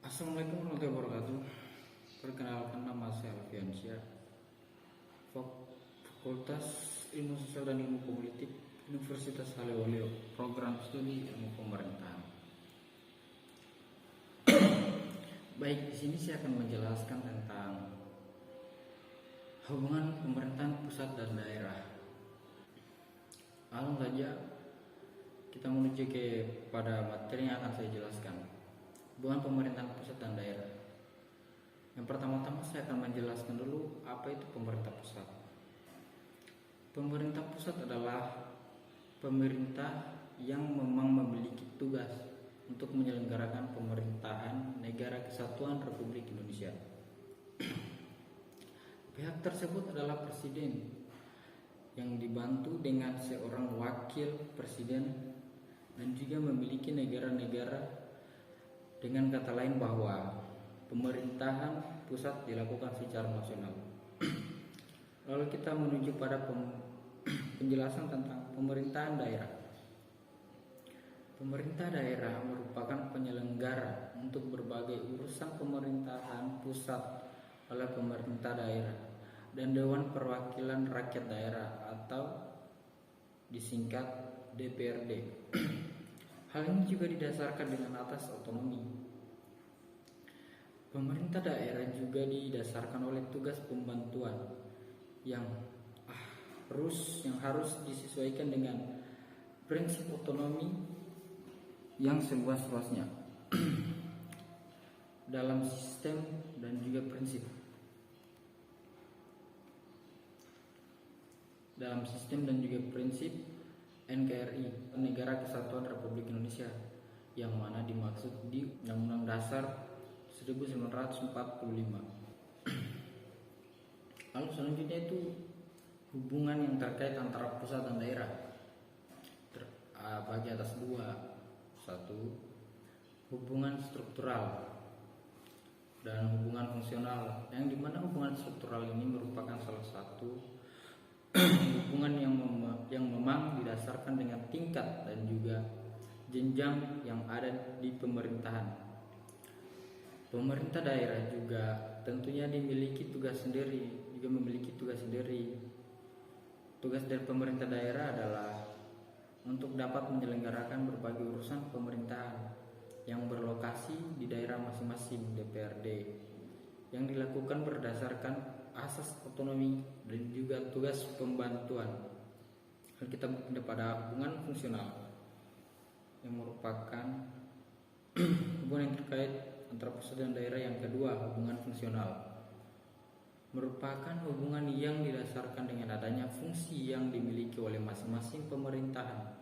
Assalamualaikum warahmatullahi wabarakatuh. Perkenalkan, nama saya Alfiansyah, Fakultas Ilmu Sosial dan Ilmu Politik, Universitas Halewoleo, Program Studi Ilmu Pemerintahan. Baik, di sini saya akan menjelaskan tentang hubungan pemerintahan pusat dan daerah. Langsung saja kita menuju pada materi yang akan saya jelaskan. Hubungan pemerintahan pusat dan daerah. Yang pertama-tama saya akan menjelaskan dulu apa itu pemerintah pusat. Pemerintah pusat adalah pemerintah yang memang memiliki tugas untuk menyelenggarakan pemerintahan Negara Kesatuan Republik Indonesia. Pihak tersebut adalah presiden yang dibantu dengan seorang wakil presiden dan juga memiliki negara-negara. Dengan kata lain bahwa pemerintahan pusat dilakukan secara nasional. Lalu kita menuju pada penjelasan tentang pemerintahan daerah. Pemerintah daerah merupakan penyelenggara untuk berbagai urusan pemerintahan pusat oleh pemerintah daerah dan Dewan Perwakilan Rakyat Daerah atau disingkat DPRD. Hal ini juga didasarkan dengan atas otonomi. Pemerintah daerah juga didasarkan oleh tugas pembantuan yang harus disesuaikan dengan prinsip otonomi yang seluas-luasnya dalam sistem dan juga prinsip NKRI, Negara Kesatuan Republik Indonesia, yang mana dimaksud di Undang-Undang Dasar 1945. Lalu selanjutnya itu hubungan yang terkait antara pusat dan daerah bagi atas dua. Satu, hubungan struktural dan hubungan fungsional, yang dimana hubungan struktural ini merupakan salah satu hubungan yang memang didasarkan dengan tingkat dan juga jenjang yang ada di pemerintahan. Pemerintah daerah juga tentunya memiliki tugas sendiri. Tugas dari pemerintah daerah adalah untuk dapat menyelenggarakan berbagai urusan pemerintahan yang berlokasi di daerah masing-masing DPRD, yang dilakukan berdasarkan asas otonomi dan juga tugas pembantuan. Lalu kita berpindah pada hubungan fungsional, yang merupakan hubungan yang terkait antara pusat dan daerah. Yang kedua, hubungan fungsional merupakan hubungan yang didasarkan dengan adanya fungsi yang dimiliki oleh masing-masing pemerintahan.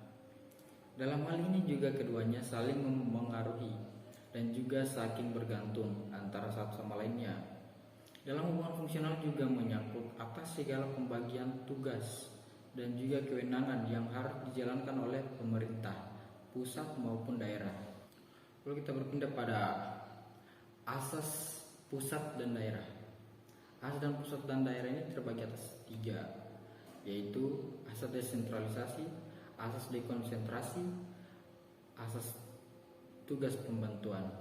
Dalam hal ini juga keduanya saling mempengaruhi dan juga saling bergantung antara satu sama lainnya. Dalam hubungan fungsional juga menyangkut atas segala pembagian tugas dan juga kewenangan yang harus dijalankan oleh pemerintah pusat maupun daerah. Lalu kita berpindah pada asas pusat dan daerah. Asas dan pusat dan daerah ini terbagi atas tiga, yaitu asas desentralisasi, asas dekonsentrasi, asas tugas pembantuan.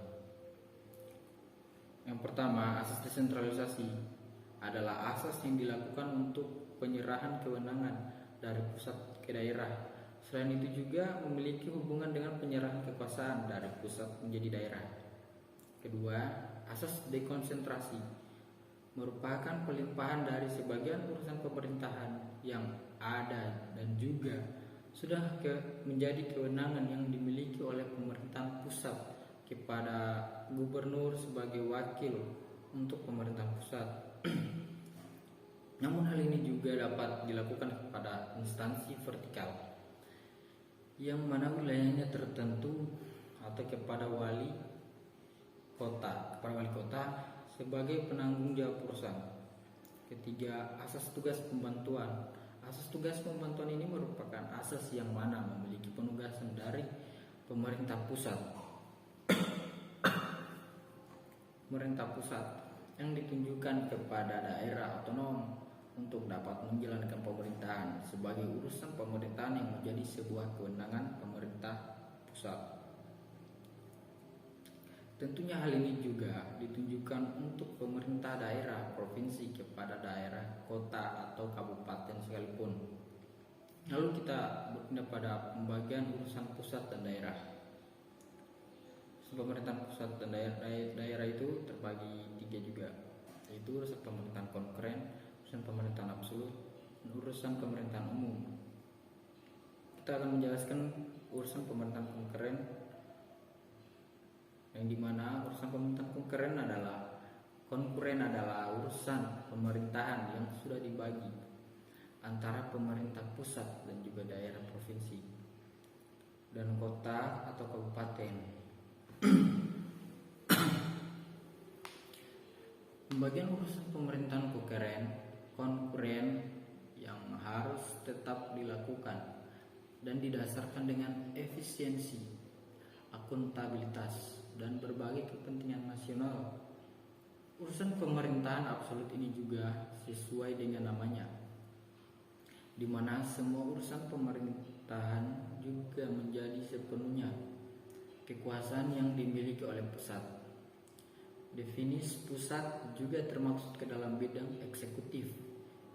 Yang pertama, asas desentralisasi adalah asas yang dilakukan untuk penyerahan kewenangan dari pusat ke daerah. Selain itu juga memiliki hubungan dengan penyerahan kekuasaan dari pusat menjadi daerah. Kedua, asas dekonsentrasi merupakan pelimpahan dari sebagian urusan pemerintahan yang ada dan juga sudah menjadi kewenangan yang dimiliki oleh pemerintahan pusat kepada gubernur sebagai wakil untuk pemerintahan pusat. Namun hal ini juga dapat dilakukan kepada instansi vertikal yang mana wilayahnya tertentu atau kepada wali kota sebagai penanggung jawab urusan. Ketiga, asas tugas pembantuan. Asas tugas pembantuan ini merupakan asas yang mana memiliki penugasan dari pemerintah pusat yang ditunjukkan kepada daerah otonom untuk dapat menjalankan pemerintahan sebagai urusan pemerintahan yang menjadi sebuah kewenangan pemerintah pusat. Tentunya hal ini juga ditunjukkan untuk pemerintah daerah, provinsi kepada daerah, kota atau kabupaten sekalipun. Lalu kita berpindah pada pembagian urusan pusat dan daerah. Pemerintahan pusat dan daerah itu terbagi tiga juga, yaitu urusan pemerintahan konkren, urusan pemerintahan absolut, dan urusan pemerintahan umum. Kita akan menjelaskan urusan pemerintahan konkren, yang dimana urusan pemerintahan konkren adalah urusan pemerintahan yang sudah dibagi antara pemerintah pusat dan juga daerah provinsi dan kota atau kabupaten. Pembagian urusan pemerintahan konkren yang harus tetap dilakukan dan didasarkan dengan efisiensi, akuntabilitas, dan berbagai kepentingan nasional. Urusan pemerintahan absolut ini juga sesuai dengan namanya, di mana semua urusan pemerintahan juga menjadi sepenuhnya kekuasaan yang dimiliki oleh pusat. Definisi pusat juga termaksud ke dalam bidang eksekutif,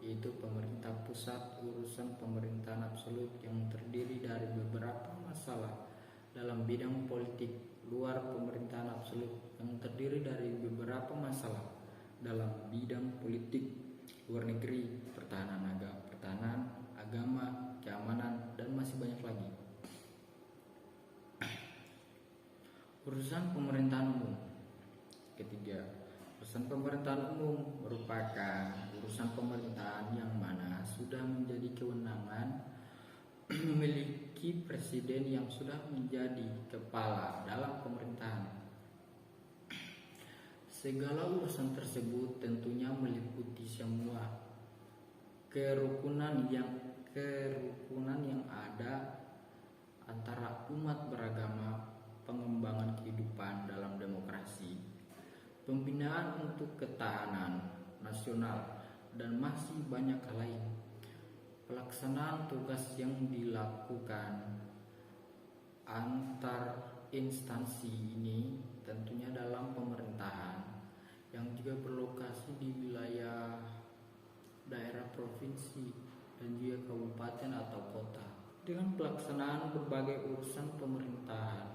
yaitu pemerintah pusat urusan pemerintahan absolut yang terdiri dari beberapa masalah dalam bidang politik, luar pemerintahan absolut yang terdiri dari beberapa masalah dalam bidang politik, luar negeri, pertahanan, agama, keamanan, dan masih banyak lagi. Urusan pemerintahan umum. Ketiga, urusan pemerintahan umum merupakan urusan pemerintahan yang mana sudah menjadi kewenangan memiliki presiden yang sudah menjadi kepala dalam pemerintahan. Segala urusan tersebut tentunya meliputi semua kerukunan yang ada antara umat beragama, pengembangan kehidupan dalam demokrasi, pembinaan untuk ketahanan nasional, dan masih banyak hal lain. Pelaksanaan tugas yang dilakukan antar instansi ini tentunya dalam pemerintahan yang juga berlokasi di wilayah daerah provinsi dan juga kabupaten atau kota. Dengan pelaksanaan berbagai urusan pemerintahan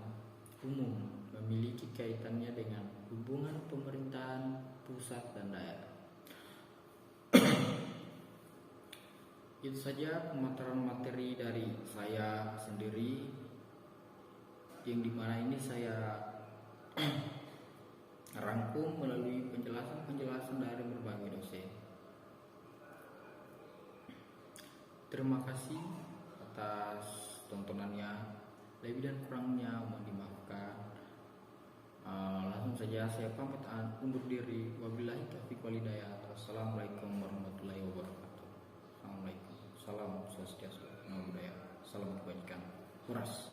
umum memiliki kaitannya dengan hubungan pemerintahan pusat dan daerah. Itu saja pemaparan materi dari saya sendiri, yang dimana ini saya rangkum melalui penjelasan dari berbagai dosen. Terima kasih atas tontonannya. Lebih dan kurangnya mohon dimaafkan. Langsung saja saya pamit undur diri. Wabillahi taufiq wal hidayah. Wassalamualaikum warahmatullahi wabarakatuh. Assalamualaikum. Salam swastiastu, namo buddhaya. Salam kebajikan. Huras.